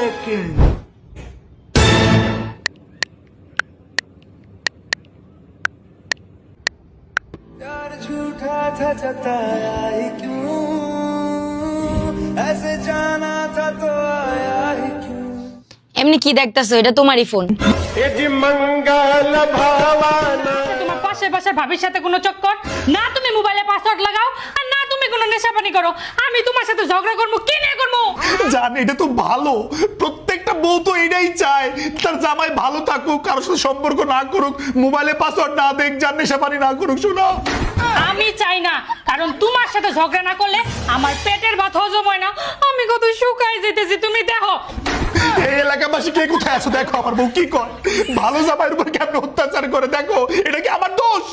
Second यार झूठा था जताया ही क्यों ऐसे जाना था तो आया ही क्यों এমনি কি দেখতাছো? এটা তোমারই ফোন। তোমার পাশে পাশে ভাবির সাথে কোনো চক্কর না, তুমি মোবাইলে পাসওয়ার্ড লাগাও আর না তুমি কোনো নেশাপানি করো। আমি তোমার সাথে ঝগড়া করবো কি নিয়ে করবো? জান এটা তো ভালো, প্রত্যেকটা বউ তো এটাই চায় তার জামাই ভালো থাকুক, কারোর সাথে সম্পর্ক না করুক, মোবাইলে পাসওয়ার্ড না দেখ, জান নেশাপানি না করুক। শোনো আমি চাই না, কারণ তোমার সাথে ঝগড়া না করলে আমার পেটের ভাত হজম হয় না, আমি কত শুকাই যেতেছি তুমি দেখো। এই এলাকাবাসী কে কোথায় আছো দেখো, আমার বউ কি করে, ভালো জামাইয়ের উপর কেমন অত্যাচার করে দেখো, এটা কি আমার দোষ?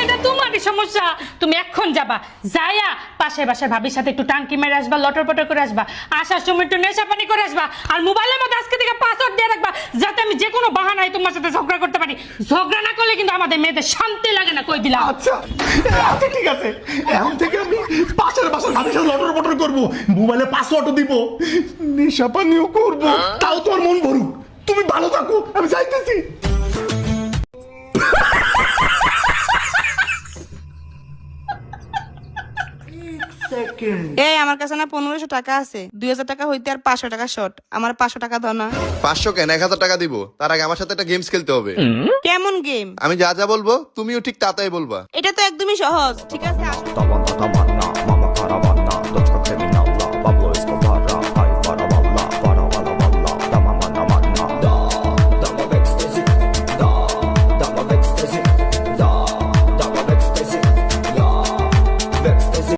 এটা তোমারই সমস্যা। তুমি এখন যাবা, যাইয়া পাশে পাশে ভাবির সাথে একটু টাঙ্কি মেরে আসবা, লটর পটর করে আসবা, আসার সময় একটু নেশা পানি করে আসবা, আর মোবাইলের মধ্যে আজকে থেকে পাসওয়ার্ড দিয়ে রাখবা, যাতে আমি যে কোনো বাহানায় তোমার সাথে ঝগড়া করতে পারি। ঝগড়া না করলে কিন্তু আমাদের মেয়েদের শান্তি লাগে না, কই দিলাম। আচ্ছা আচ্ছা ঠিক আছে, এখন থেকে আমি পাশের বাসার ভাবির সাথে লটর পটর করবো, মোবাইলে পাসওয়ার্ডও দিব, নেশাপানিও করবো, তাও তোর মন ভরুক, তুমি ভালো থাকো, আমি চাইতেছি। सेकंड এই আমার কাছে না 1500 টাকা আছে, 2000 টাকা হইতে আর 500 টাকা শর্ট, আমার 500 টাকা দাও না। 500 কেন 1000 টাকা দিব, তার আগে আমার সাথে একটা গেমস খেলতে হবে। কেমন গেম? আমি যা যা বলবো তুমিও ঠিক তাতাই বলবা। এটা তো একদমই সহজ। ঠিক আছে আসো।